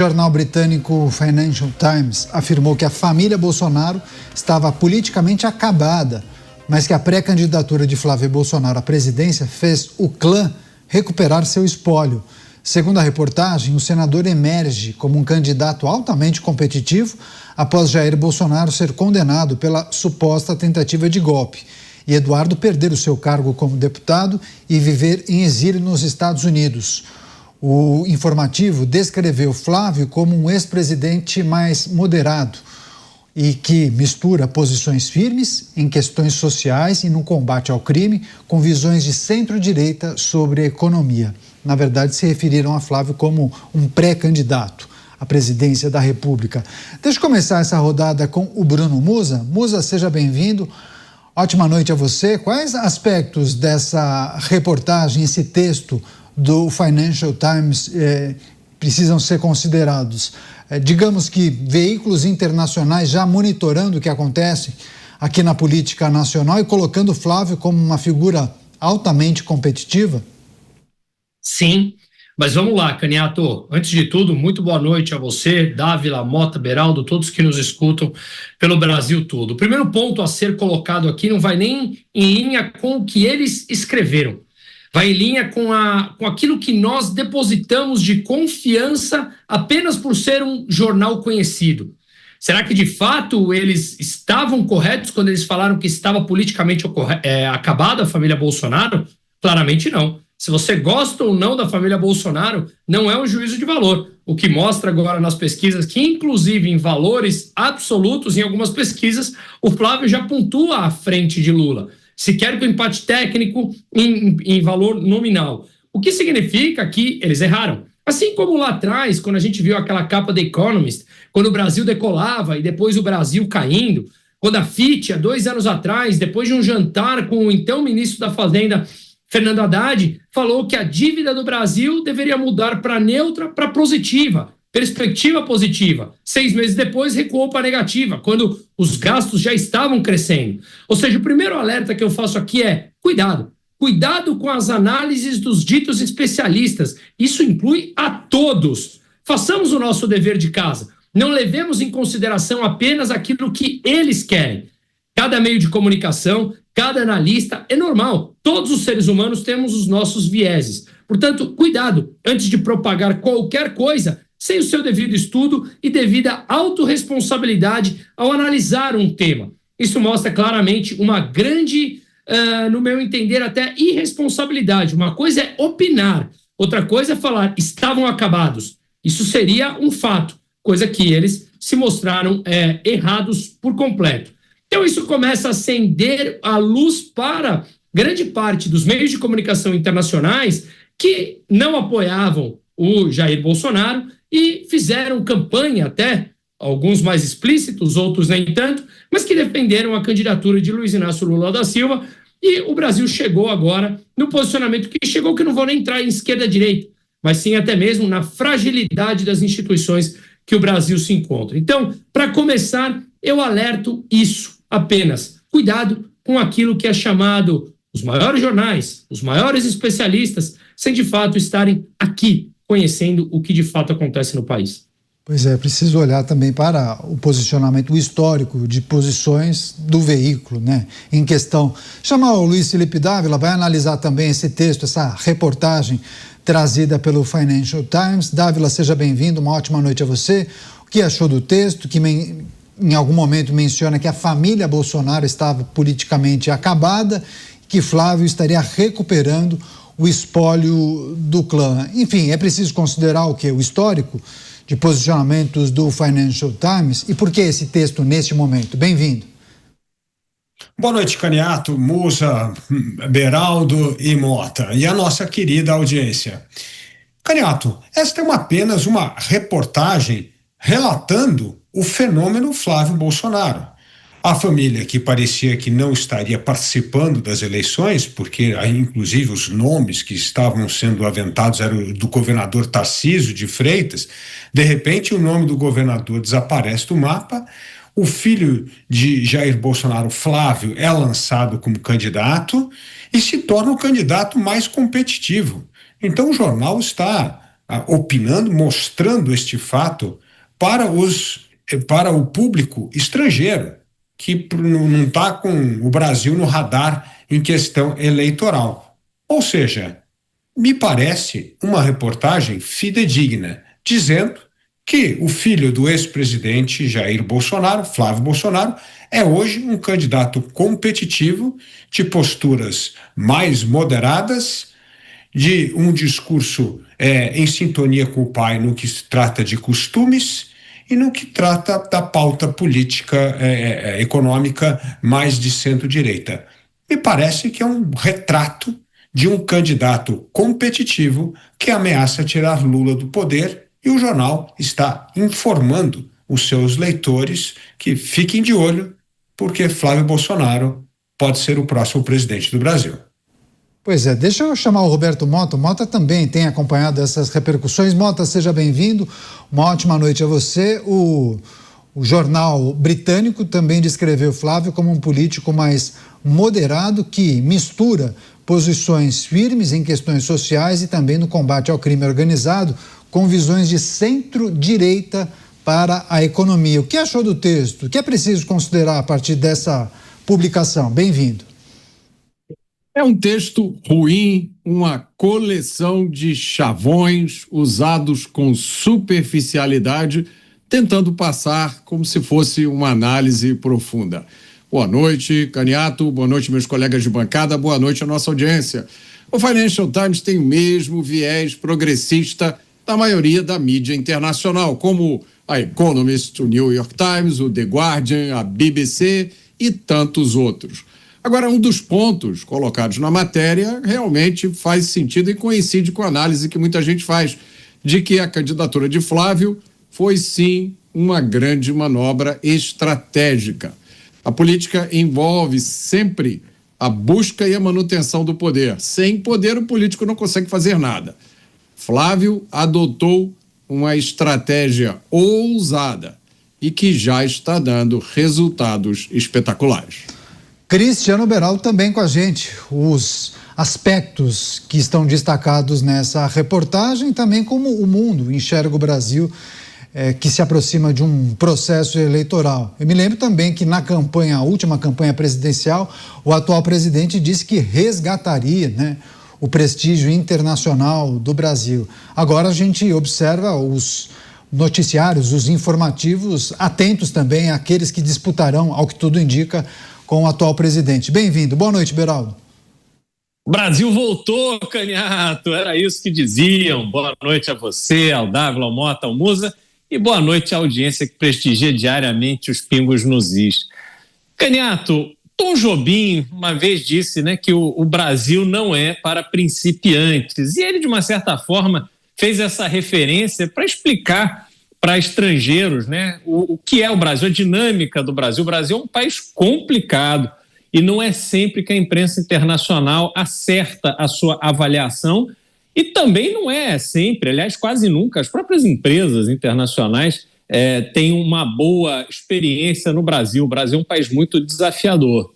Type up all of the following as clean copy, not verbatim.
O jornal britânico Financial Times afirmou que a família Bolsonaro estava politicamente acabada, mas que a pré-candidatura de Flávio Bolsonaro à presidência fez o clã recuperar seu espólio. Segundo a reportagem, o senador emerge como um candidato altamente competitivo após Jair Bolsonaro ser condenado pela suposta tentativa de golpe e Eduardo perder o seu cargo como deputado e viver em exílio nos Estados Unidos. O informativo descreveu Flávio como um ex-presidente mais moderado e que mistura posições firmes em questões sociais e no combate ao crime com visões de centro-direita sobre a economia. Na verdade, se referiram a Flávio como um pré-candidato à presidência da República. Deixa eu começar essa rodada com o Bruno Musa. Musa, seja bem-vindo. Ótima noite a você. Quais aspectos dessa reportagem, esse texto do Financial Times precisam ser considerados? Digamos que veículos internacionais já monitorando o que acontece aqui na política nacional e colocando Flávio como uma figura altamente competitiva? Sim, mas vamos lá, Caniato. Antes de tudo, muito boa noite a você, Dávila, Mota, Beraldo, todos que nos escutam pelo Brasil todo. O primeiro ponto a ser colocado aqui não vai nem em linha com o que eles escreveram. Vai em linha com aquilo que nós depositamos de confiança apenas por ser um jornal conhecido. Será que, de fato, eles estavam corretos quando eles falaram que estava politicamente acabada a família Bolsonaro? Claramente não. Se você gosta ou não da família Bolsonaro, não é um juízo de valor. O que mostra agora nas pesquisas que, inclusive em valores absolutos, em algumas pesquisas, o Flávio já pontua à frente de Lula. Sequer com empate técnico em valor nominal. O que significa que eles erraram. Assim como lá atrás, quando a gente viu aquela capa The Economist, quando o Brasil decolava e depois o Brasil caindo, quando a FIT, há 2 anos atrás, depois de um jantar com o então ministro da Fazenda, Fernando Haddad, falou que a dívida do Brasil deveria mudar para neutra para positiva, perspectiva positiva. 6 meses depois recuou para negativa, quando os gastos já estavam crescendo. Ou seja, o primeiro alerta que eu faço aqui é cuidado. Cuidado com as análises dos ditos especialistas. Isso inclui a todos. Façamos o nosso dever de casa. Não levemos em consideração apenas aquilo que eles querem. Cada meio de comunicação, cada analista, é normal. Todos os seres humanos temos os nossos vieses. Portanto, cuidado antes de propagar qualquer coisa sem o seu devido estudo e devida autorresponsabilidade ao analisar um tema. Isso mostra claramente uma grande, no meu entender, até irresponsabilidade. Uma coisa é opinar, outra coisa é falar estavam acabados. Isso seria um fato, coisa que eles se mostraram errados por completo. Então isso começa a acender a luz para grande parte dos meios de comunicação internacionais que não apoiavam o Jair Bolsonaro e fizeram campanha até, alguns mais explícitos, outros nem tanto, mas que defenderam a candidatura de Luiz Inácio Lula da Silva, e o Brasil chegou agora no posicionamento que chegou, que não vou nem entrar em esquerda-direita, mas sim até mesmo na fragilidade das instituições que o Brasil se encontra. Então, para começar, eu alerto isso apenas. Cuidado com aquilo que é chamado os maiores jornais, os maiores especialistas, sem de fato estarem aqui conhecendo o que de fato acontece no país. Pois é, preciso olhar também para o posicionamento histórico de posições do veículo, né, em questão. Chamar o Luiz Felipe Dávila, vai analisar também esse texto, essa reportagem trazida pelo Financial Times. Dávila, seja bem-vindo, uma ótima noite a você. O que achou do texto, que em algum momento menciona que a família Bolsonaro estava politicamente acabada, que Flávio estaria recuperando o espólio do clã. Enfim, é preciso considerar o quê? O histórico de posicionamentos do Financial Times. E por que esse texto neste momento? Bem-vindo. Boa noite, Caniato, Musa, Beraldo e Mota, e a nossa querida audiência. Caniato, esta é apenas uma reportagem relatando o fenômeno Flávio Bolsonaro. A família que parecia que não estaria participando das eleições, porque inclusive os nomes que estavam sendo aventados eram do governador Tarcísio de Freitas, de repente o nome do governador desaparece do mapa, o filho de Jair Bolsonaro, Flávio, é lançado como candidato e se torna o candidato mais competitivo. Então o jornal está opinando, mostrando este fato para o público estrangeiro, que não está com o Brasil no radar em questão eleitoral. Ou seja, me parece uma reportagem fidedigna, dizendo que o filho do ex-presidente Jair Bolsonaro, Flávio Bolsonaro, é hoje um candidato competitivo, de posturas mais moderadas, de um discurso em sintonia com o pai no que se trata de costumes e no que trata da pauta política econômica mais de centro-direita. Me parece que é um retrato de um candidato competitivo que ameaça tirar Lula do poder, e o jornal está informando os seus leitores que fiquem de olho, porque Flávio Bolsonaro pode ser o próximo presidente do Brasil. Pois é, deixa eu chamar o Roberto Mota. O Mota também tem acompanhado essas repercussões. Mota, seja bem-vindo. Uma ótima noite a você. O jornal britânico também descreveu Flávio como um político mais moderado que mistura posições firmes em questões sociais e também no combate ao crime organizado, com visões de centro-direita para a economia. O que achou do texto? O que é preciso considerar a partir dessa publicação? Bem-vindo. É um texto ruim, uma coleção de chavões usados com superficialidade, tentando passar como se fosse uma análise profunda. Boa noite, Caniato, boa noite, meus colegas de bancada, boa noite à nossa audiência. O Financial Times tem o mesmo viés progressista da maioria da mídia internacional, como a Economist, o New York Times, o The Guardian, a BBC e tantos outros. Agora, um dos pontos colocados na matéria realmente faz sentido e coincide com a análise que muita gente faz, de que a candidatura de Flávio foi, sim, uma grande manobra estratégica. A política envolve sempre a busca e a manutenção do poder. Sem poder, o político não consegue fazer nada. Flávio adotou uma estratégia ousada e que já está dando resultados espetaculares. Cristiano Beraldo também com a gente. Os aspectos que estão destacados nessa reportagem, também como o mundo enxerga o Brasil, que se aproxima de um processo eleitoral. Eu me lembro também que na campanha, a última campanha presidencial, o atual presidente disse que resgataria, o prestígio internacional do Brasil. Agora a gente observa os noticiários, os informativos, atentos também àqueles que disputarão, ao que tudo indica, com o atual presidente. Bem-vindo. Boa noite, Beraldo. O Brasil voltou, Caniato. Era isso que diziam. Boa noite a você, ao Dávila, ao Mota, ao Musa, e boa noite à audiência que prestigia diariamente os pingos nos is. Caniato, Tom Jobim uma vez disse, que o Brasil não é para principiantes. E ele, de uma certa forma, fez essa referência para explicar para estrangeiros, o que é o Brasil, a dinâmica do Brasil. O Brasil é um país complicado e não é sempre que a imprensa internacional acerta a sua avaliação, e também não é sempre, aliás, quase nunca, as próprias empresas internacionais têm uma boa experiência no Brasil. O Brasil é um país muito desafiador.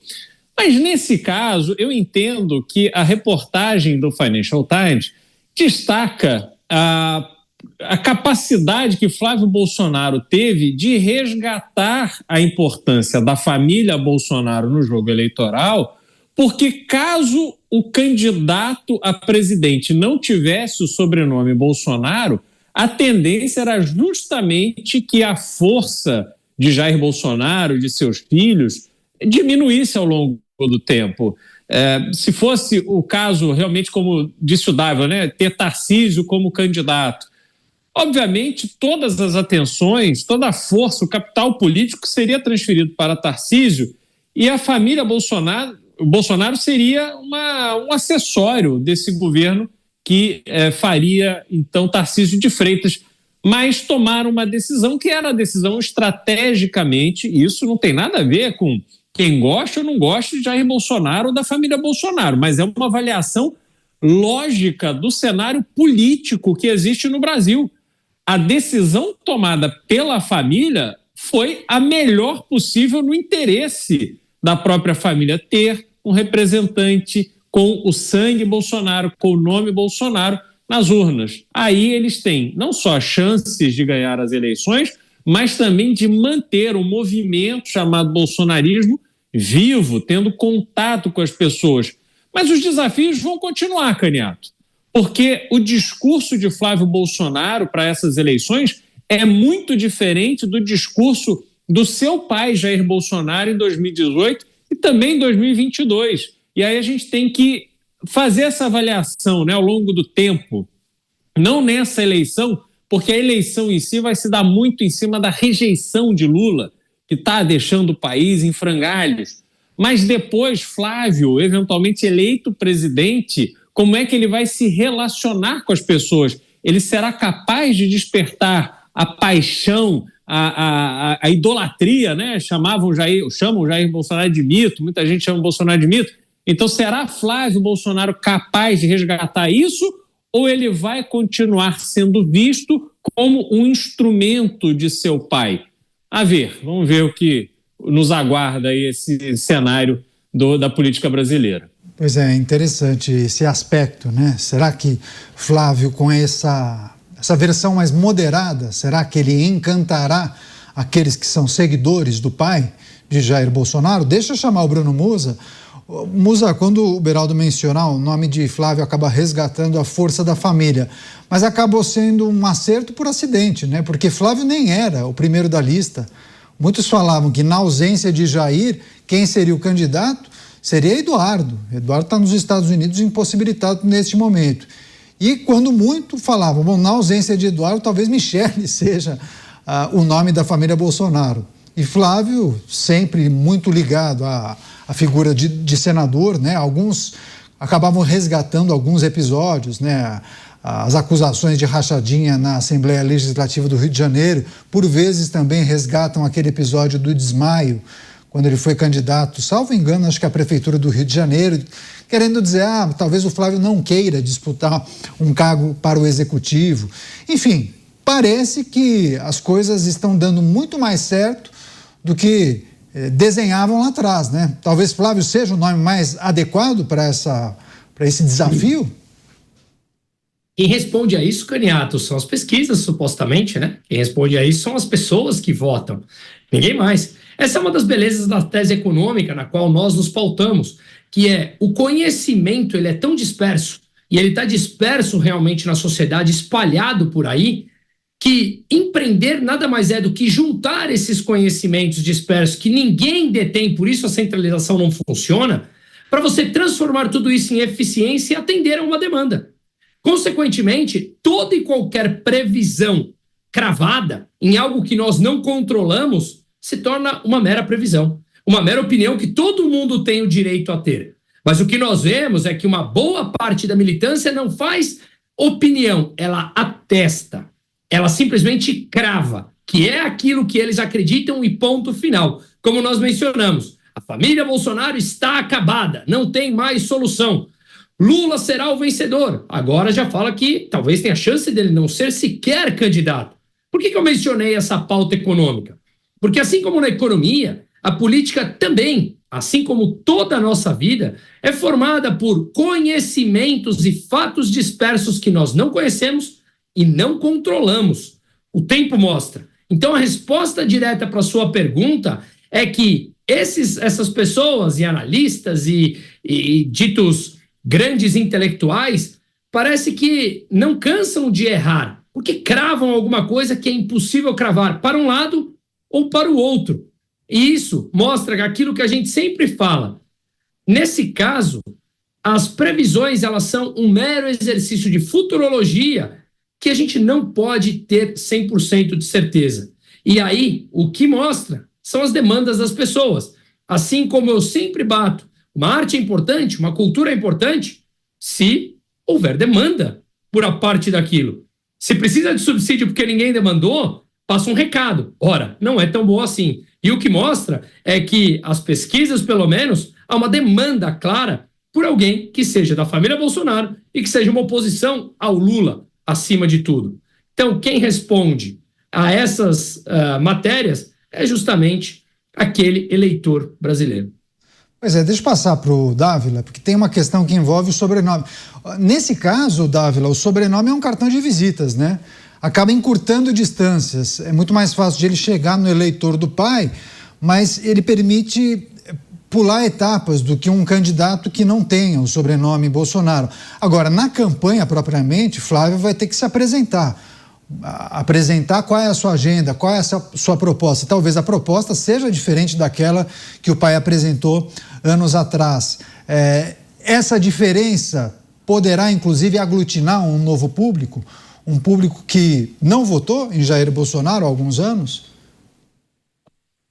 Mas, nesse caso, eu entendo que a reportagem do Financial Times destaca a capacidade que Flávio Bolsonaro teve de resgatar a importância da família Bolsonaro no jogo eleitoral, porque caso o candidato a presidente não tivesse o sobrenome Bolsonaro, a tendência era justamente que a força de Jair Bolsonaro, de seus filhos, diminuísse ao longo do tempo. Se fosse o caso, realmente, como disse o Dávila, ter Tarcísio como candidato, obviamente, todas as atenções, toda a força, o capital político seria transferido para Tarcísio, e a família Bolsonaro seria um acessório desse governo que faria, então, Tarcísio de Freitas. Mas tomaram uma decisão que era a decisão estrategicamente, e isso não tem nada a ver com quem gosta ou não gosta de Jair Bolsonaro ou da família Bolsonaro, mas é uma avaliação lógica do cenário político que existe no Brasil. A decisão tomada pela família foi a melhor possível no interesse da própria família ter um representante com o sangue Bolsonaro, com o nome Bolsonaro, nas urnas. Aí eles têm não só chances de ganhar as eleições, mas também de manter um movimento chamado bolsonarismo vivo, tendo contato com as pessoas. Mas os desafios vão continuar, Caniato, porque o discurso de Flávio Bolsonaro para essas eleições é muito diferente do discurso do seu pai, Jair Bolsonaro, em 2018 e também em 2022. E aí a gente tem que fazer essa avaliação, né, ao longo do tempo, não nessa eleição, porque a eleição em si vai se dar muito em cima da rejeição de Lula, que está deixando o país em frangalhos. Mas depois, Flávio, eventualmente eleito presidente, como é que ele vai se relacionar com as pessoas? Ele será capaz de despertar a paixão, a idolatria, né? Chamam Jair Bolsonaro de mito, muita gente chama Bolsonaro de mito. Então, será Flávio Bolsonaro capaz de resgatar isso, ou ele vai continuar sendo visto como um instrumento de seu pai? A ver, vamos ver o que nos aguarda aí esse cenário da política brasileira. Pois é, interessante esse aspecto, né? Será que Flávio, com essa versão mais moderada, será que ele encantará aqueles que são seguidores do pai de Jair Bolsonaro? Deixa eu chamar o Bruno Musa. Musa, quando o Beraldo mencionar o nome de Flávio, acaba resgatando a força da família, mas acabou sendo um acerto por acidente, né? Porque Flávio nem era o primeiro da lista. Muitos falavam que, na ausência de Jair, quem seria o candidato seria Eduardo. Eduardo está nos Estados Unidos impossibilitado neste momento. E quando muito falavam, bom, na ausência de Eduardo, talvez Michele seja o nome da família Bolsonaro. E Flávio, sempre muito ligado à figura de senador, né? Alguns acabavam resgatando alguns episódios, né? As acusações de rachadinha na Assembleia Legislativa do Rio de Janeiro, por vezes também resgatam aquele episódio do desmaio, quando ele foi candidato, salvo engano, acho que a Prefeitura do Rio de Janeiro, querendo dizer, talvez o Flávio não queira disputar um cargo para o Executivo. Enfim, parece que as coisas estão dando muito mais certo do que desenhavam lá atrás, né? Talvez Flávio seja o nome mais adequado para esse desafio? Quem responde a isso, Caniato, são as pesquisas, supostamente, né? Quem responde a isso são as pessoas que votam, ninguém mais. Essa é uma das belezas da tese econômica na qual nós nos pautamos, que é o conhecimento, ele é tão disperso, e ele está disperso realmente na sociedade, espalhado por aí, que empreender nada mais é do que juntar esses conhecimentos dispersos que ninguém detém, por isso a centralização não funciona, para você transformar tudo isso em eficiência e atender a uma demanda. Consequentemente, toda e qualquer previsão cravada em algo que nós não controlamos se torna uma mera previsão, uma mera opinião que todo mundo tem o direito a ter. Mas o que nós vemos é que uma boa parte da militância não faz opinião, ela atesta, ela simplesmente crava, que é aquilo que eles acreditam e ponto final. Como nós mencionamos, a família Bolsonaro está acabada, não tem mais solução. Lula será o vencedor. Agora já fala que talvez tenha chance dele não ser sequer candidato. Por que eu mencionei essa pauta econômica? Porque assim como na economia, a política também, assim como toda a nossa vida, é formada por conhecimentos e fatos dispersos que nós não conhecemos e não controlamos. O tempo mostra. Então a resposta direta para a sua pergunta é que essas pessoas e analistas e ditos grandes intelectuais, parece que não cansam de errar, porque cravam alguma coisa que é impossível cravar para um lado ou para o outro. E isso mostra aquilo que a gente sempre fala. Nesse caso, as previsões elas são um mero exercício de futurologia que a gente não pode ter 100% de certeza. E aí, o que mostra são as demandas das pessoas. Assim como eu sempre bato, uma arte é importante, uma cultura é importante, se houver demanda por a parte daquilo. Se precisa de subsídio porque ninguém demandou, passa um recado. Ora, não é tão boa assim. E o que mostra é que as pesquisas, pelo menos, há uma demanda clara por alguém que seja da família Bolsonaro e que seja uma oposição ao Lula, acima de tudo. Então, quem responde a essas matérias é justamente aquele eleitor brasileiro. Pois é, deixa eu passar para o Dávila, porque tem uma questão que envolve o sobrenome. Nesse caso, Dávila, o sobrenome é um cartão de visitas, né? Acaba encurtando distâncias. É muito mais fácil de ele chegar no eleitor do pai, mas ele permite pular etapas do que um candidato que não tenha o sobrenome Bolsonaro. Agora, na campanha propriamente, Flávio vai ter que se apresentar qual é a sua agenda, qual é a sua proposta. Talvez a proposta seja diferente daquela que o pai apresentou anos atrás. Essa diferença poderá, inclusive, aglutinar um novo público, um público que não votou em Jair Bolsonaro há alguns anos?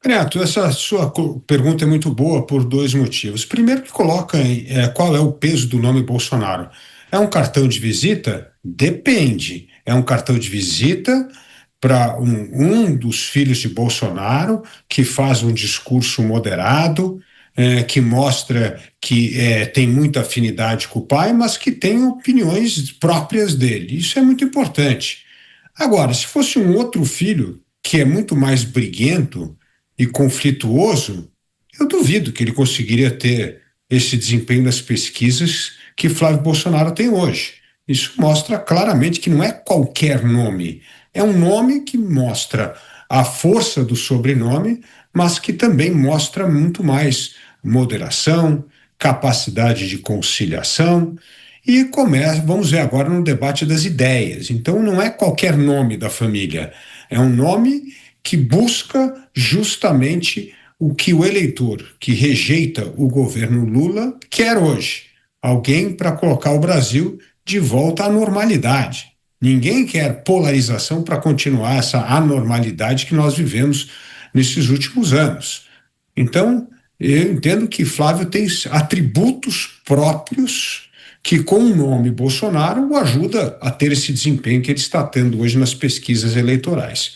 Neto, essa sua pergunta é muito boa por dois motivos. Primeiro, que coloca qual é o peso do nome Bolsonaro. É um cartão de visita? Depende. É um cartão de visita para um dos filhos de Bolsonaro, que faz um discurso moderado, que mostra que tem muita afinidade com o pai, mas que tem opiniões próprias dele. Isso é muito importante. Agora, se fosse um outro filho, que é muito mais briguento e conflituoso, eu duvido que ele conseguiria ter esse desempenho nas pesquisas que Flávio Bolsonaro tem hoje. Isso mostra claramente que não é qualquer nome, é um nome que mostra a força do sobrenome, mas que também mostra muito mais moderação, capacidade de conciliação, e vamos ver agora no debate das ideias. Então não é qualquer nome da família, é um nome que busca justamente o que o eleitor que rejeita o governo Lula quer hoje. Alguém para colocar o Brasil de volta à normalidade. Ninguém quer polarização para continuar essa anormalidade que nós vivemos nesses últimos anos. Então, eu entendo que Flávio tem atributos próprios que, com o nome Bolsonaro, o ajuda a ter esse desempenho que ele está tendo hoje nas pesquisas eleitorais.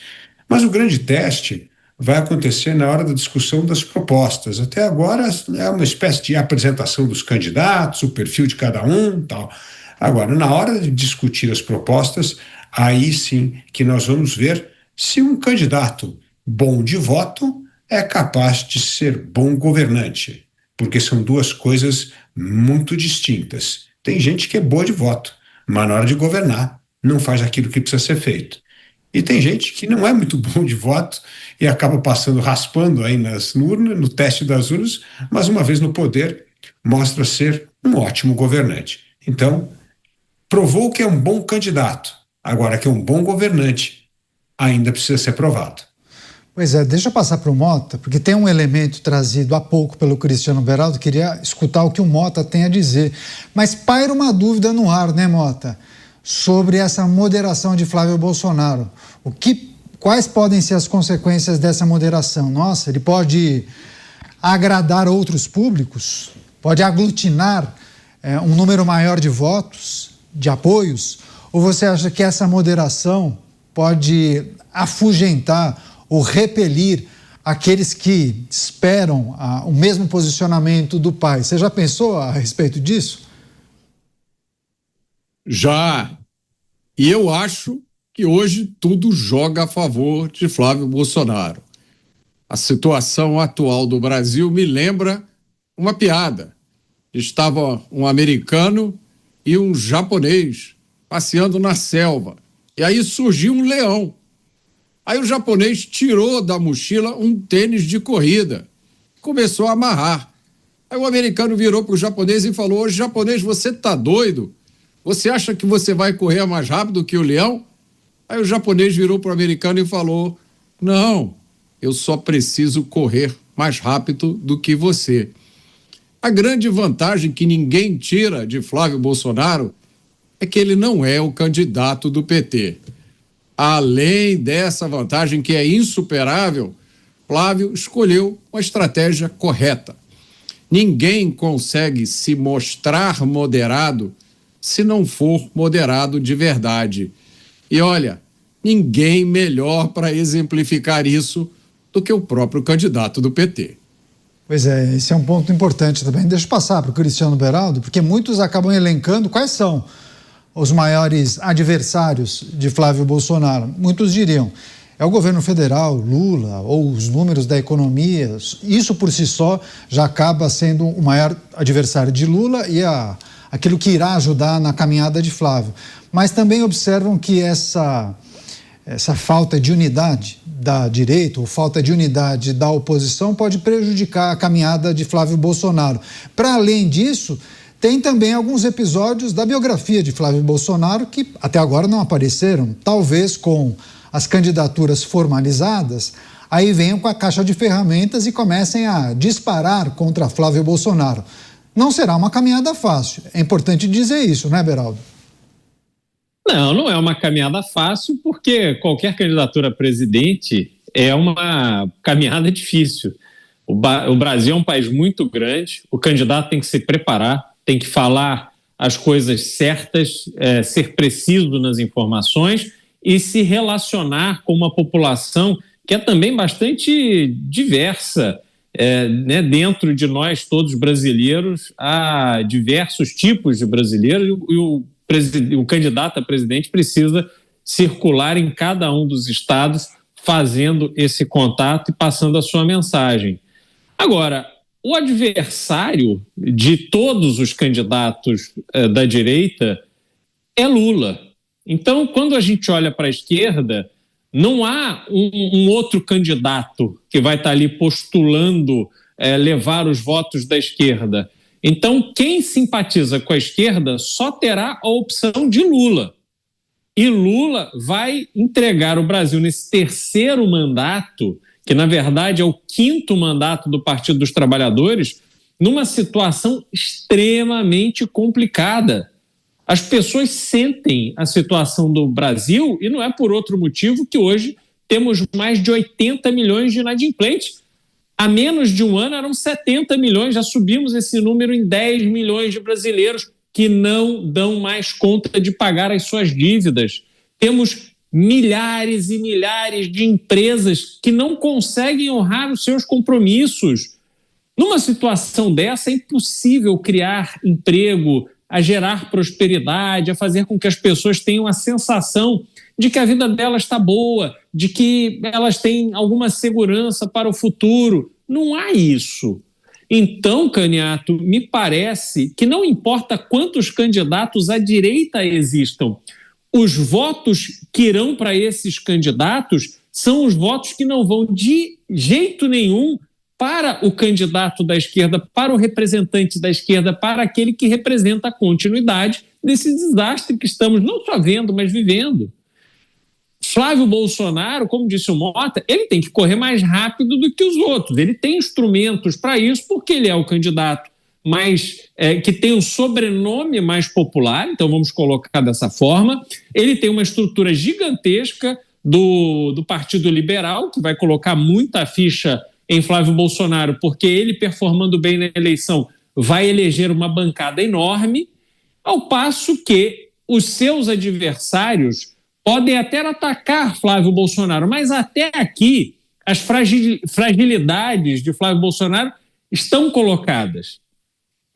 Mas o grande teste vai acontecer na hora da discussão das propostas. Até agora é uma espécie de apresentação dos candidatos, o perfil de cada um, tal. Agora, na hora de discutir as propostas, aí sim que nós vamos ver se um candidato bom de voto é capaz de ser bom governante, porque são duas coisas muito distintas. Tem gente que é boa de voto, mas na hora de governar não faz aquilo que precisa ser feito. E tem gente que não é muito bom de voto e acaba raspando aí no teste das urnas, mas uma vez no poder mostra ser um ótimo governante. Então, provou que é um bom candidato. Agora, que é um bom governante, ainda precisa ser provado. Pois é, deixa eu passar para o Mota, porque tem um elemento trazido há pouco pelo Cristiano Beraldo, queria escutar o que o Mota tem a dizer. Mas paira uma dúvida no ar, né, Mota? Sobre essa moderação de Flávio Bolsonaro. Quais podem ser as consequências dessa moderação? Nossa, ele pode agradar outros públicos? Pode aglutinar um número maior de votos, de apoios? Ou você acha que essa moderação pode afugentar ou repelir aqueles que esperam o mesmo posicionamento do pai? Você já pensou a respeito disso? Já. E eu acho que hoje tudo joga a favor de Flávio Bolsonaro. A situação atual do Brasil me lembra uma piada. Estava um americano e um japonês passeando na selva. E aí surgiu um leão. Aí o japonês tirou da mochila um tênis de corrida. Começou a amarrar. Aí o americano virou para o japonês e falou: "Ô, japonês, você tá doido? Você acha que você vai correr mais rápido que o leão?" Aí o japonês virou para o americano e falou: "Não, eu só preciso correr mais rápido do que você." A grande vantagem que ninguém tira de Flávio Bolsonaro é que ele não é o candidato do PT. Além dessa vantagem que é insuperável, Flávio escolheu uma estratégia correta. Ninguém consegue se mostrar moderado se não for moderado de verdade. E olha, ninguém melhor para exemplificar isso do que o próprio candidato do PT. Pois é, esse é um ponto importante também. Deixa eu passar para o Cristiano Beraldo, porque muitos acabam elencando quais são os maiores adversários de Flávio Bolsonaro. Muitos diriam, É o governo federal, Lula, ou os números da economia. Isso por si só já acaba sendo o maior adversário de Lula e aquilo que irá ajudar na caminhada de Flávio. Mas também observam que essa falta de unidade da direita ou falta de unidade da oposição pode prejudicar a caminhada de Flávio Bolsonaro. Para além disso, tem também alguns episódios da biografia de Flávio Bolsonaro que até agora não apareceram, talvez com as candidaturas formalizadas, aí venham com a caixa de ferramentas e comecem a disparar contra Flávio Bolsonaro. Não será uma caminhada fácil, é importante dizer isso, né, Beraldo? Não é uma caminhada fácil, porque qualquer candidatura a presidente é uma caminhada difícil. O Brasil é um país muito grande, o candidato tem que se preparar, tem que falar as coisas certas, ser preciso nas informações e se relacionar com uma população que é também bastante diversa. Né, dentro de nós todos brasileiros, há diversos tipos de brasileiros e o candidato a presidente precisa circular em cada um dos estados fazendo esse contato e passando a sua mensagem. Agora, o adversário de todos os candidatos da direita é Lula. Então, quando a gente olha para a esquerda, não há um outro candidato que vai estar ali postulando levar os votos da esquerda. Então, quem simpatiza com a esquerda só terá a opção de Lula. E Lula vai entregar o Brasil nesse terceiro mandato, que na verdade é o quinto mandato do Partido dos Trabalhadores, numa situação extremamente complicada. As pessoas sentem a situação do Brasil e não é por outro motivo que hoje temos mais de 80 milhões de inadimplentes. Há menos de um ano eram 70 milhões, já subimos esse número em 10 milhões de brasileiros que não dão mais conta de pagar as suas dívidas. Temos milhares e milhares de empresas que não conseguem honrar os seus compromissos. Numa situação dessa, é impossível criar emprego, a gerar prosperidade, a fazer com que as pessoas tenham a sensação de que a vida delas está boa, de que elas têm alguma segurança para o futuro. Não há isso. Então, Caniato, me parece que não importa quantos candidatos à direita existam, os votos que irão para esses candidatos são os votos que não vão de jeito nenhum para o candidato da esquerda, para o representante da esquerda, para aquele que representa a continuidade desse desastre que estamos não só vendo, mas vivendo. Flávio Bolsonaro, como disse o Mota, ele tem que correr mais rápido do que os outros. Ele tem instrumentos para isso, porque ele é o candidato que tem um sobrenome mais popular, então vamos colocar dessa forma. Ele tem uma estrutura gigantesca do Partido Liberal, que vai colocar muita ficha em Flávio Bolsonaro, porque ele, performando bem na eleição, vai eleger uma bancada enorme, ao passo que os seus adversários podem até atacar Flávio Bolsonaro, mas até aqui as fragilidades de Flávio Bolsonaro estão colocadas.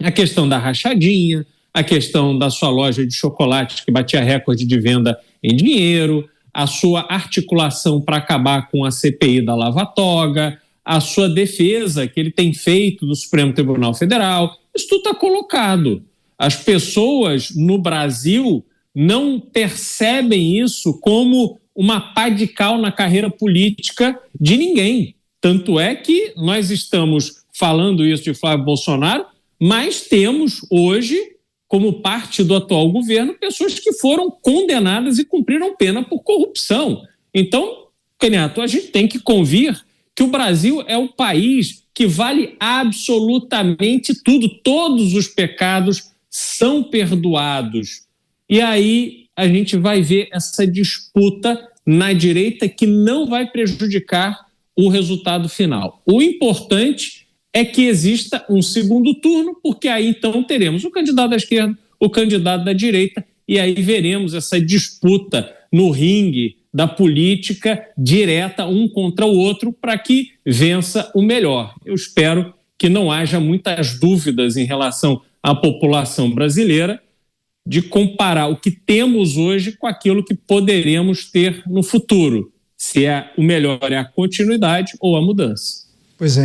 A questão da rachadinha, a questão da sua loja de chocolates que batia recorde de venda em dinheiro, a sua articulação para acabar com a CPI da Lava Toga, a sua defesa que ele tem feito do Supremo Tribunal Federal, isso tudo está colocado. As pessoas no Brasil não percebem isso como uma pá de cal na carreira política de ninguém. Tanto é que nós estamos falando isso de Flávio Bolsonaro, mas temos hoje, como parte do atual governo, pessoas que foram condenadas e cumpriram pena por corrupção. Então, Caniato, a gente tem que convir que o Brasil é o país que vale absolutamente tudo. Todos os pecados são perdoados. E aí a gente vai ver essa disputa na direita que não vai prejudicar o resultado final. O importante é que exista um segundo turno, porque aí então teremos o candidato da esquerda, o candidato da direita, e aí veremos essa disputa no ringue da política direta, um contra o outro, para que vença o melhor. Eu espero que não haja muitas dúvidas em relação à população brasileira de comparar o que temos hoje com aquilo que poderemos ter no futuro. se o melhor é a continuidade ou a mudança. Pois é.